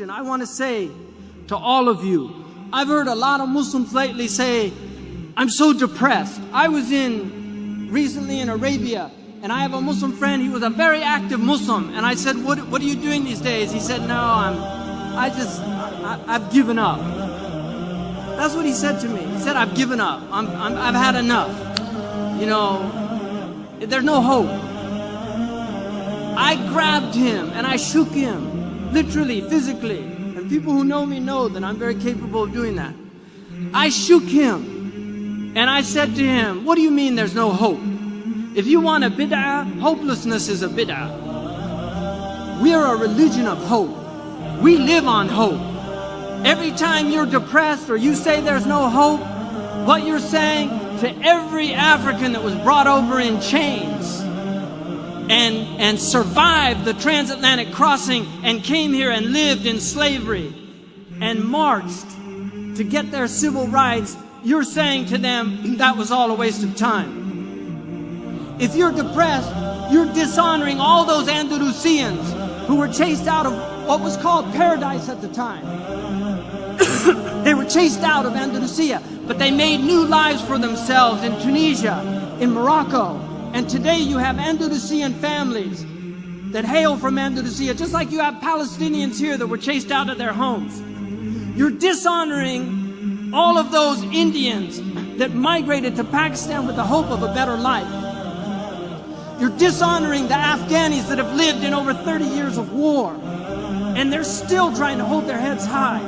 conclusion, I want to say to all of you, I've heard a lot of Muslims lately say, I'm so depressed. I was recently in Arabia, and I have a Muslim friend. He was a very active Muslim, and I said, what are you doing these days? He said, no, I've given up. That's what he said to me. He said, I've given up. I've had enough. You know, there's no hope. I grabbed him and I shook him, literally, physically. And people who know me know that I'm very capable of doing that. I shook him and I said to him, what do you mean there's no hope? If you want a bid'ah, hopelessness is a bid'ah. We are a religion of hope. We live on hope. Every time you're depressed or you say there's no hope, what you're saying to every African that was brought over in chains and survived the transatlantic crossing and came here and lived in slavery and marched to get their civil rights, you're saying to them that was all a waste of time. If you're depressed, you're dishonoring all those Andalusians who were chased out of what was called paradise at the time. They were chased out of Andalusia, but they made new lives for themselves in Tunisia, in Morocco. And today you have Andalusian families that hail from Andalusia, just like you have Palestinians here that were chased out of their homes. You're dishonoring all of those Indians that migrated to Pakistan with the hope of a better life. You're dishonoring the Afghanis that have lived in over 30 years of war, and they're still trying to hold their heads high.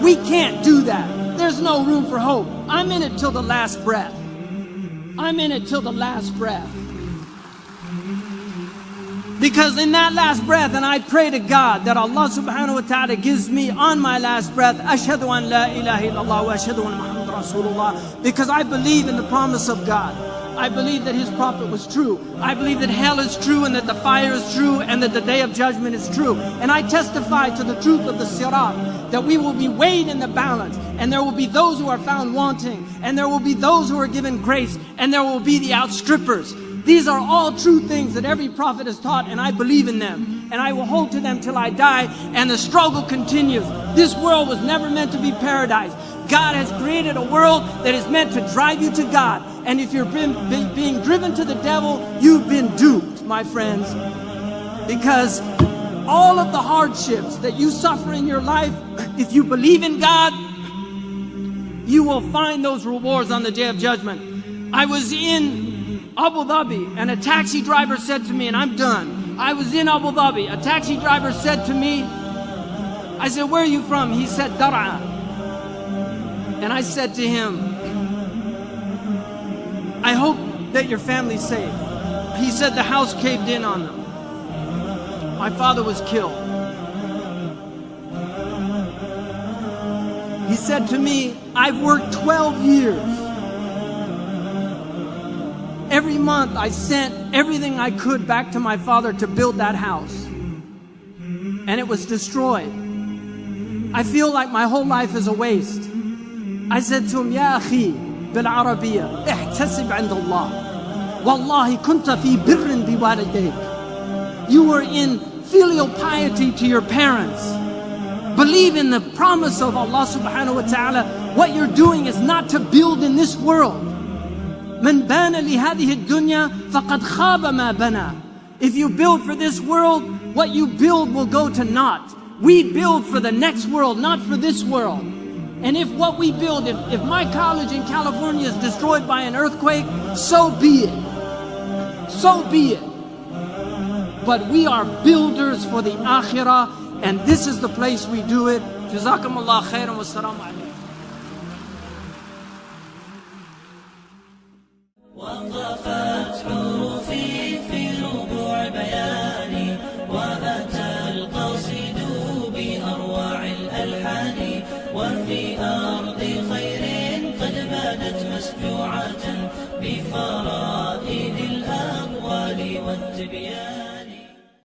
We can't do that. There's no room for hope. I'm in it till the last breath. I'm in it till the last breath. Because in that last breath, and I pray to God that Allah subhanahu wa ta'ala gives me on my last breath, Ashhadu an la ilaha illallah wa ashhadu anna Muhammad Rasulullah, because I believe in the promise of God. I believe that His prophet was true. I believe that hell is true and that the fire is true and that the day of judgment is true. And I testify to the truth of the sirat, that we will be weighed in the balance, and there will be those who are found wanting, and there will be those who are given grace, and there will be the outstrippers. These are all true things that every prophet has taught, and I believe in them. And I will hold to them till I die, and the struggle continues. This world was never meant to be paradise. God has created a world that is meant to drive you to God. And if you're being driven to the devil, you've been duped, my friends. Because all of the hardships that you suffer in your life, if you believe in God, you will find those rewards on the day of judgment. I was in Abu Dhabi, and a taxi driver said to me, and I'm done. I was in Abu Dhabi. A taxi driver said to me, I said, where are you from? He said, Dar'a. And I said to him, I hope that your family's safe. He said the house caved in on them. My father was killed. He said to me, I've worked 12 years. Every month I sent everything I could back to my father to build that house. And it was destroyed. I feel like my whole life is a waste. I said to him, Ya akhi, bil Arabiya, ihtasib 'inda Allah. Wallahi kunta fi birrin bi walidayk. You were in filial piety to your parents. Believe in the promise of Allah subhanahu wa ta'ala. What you're doing is not to build in this world. Man bana li hadhihi ad-dunya faqad khaba ma bana. If you build for this world, what you build will go to naught. We build for the next world, not for this world. And if what we build, if my college in California is destroyed by an earthquake, so be it. So be it. But we are builders for the akhirah, and this is the place we do it. Jazakumullah khairan wa assalamu alaikum. وقفت حروفي في ربوع بياني وأتى القصيد بأروع الألحان وفي أرض خير قد بادت مسجوعة بفرائد الأقوال والتبيان.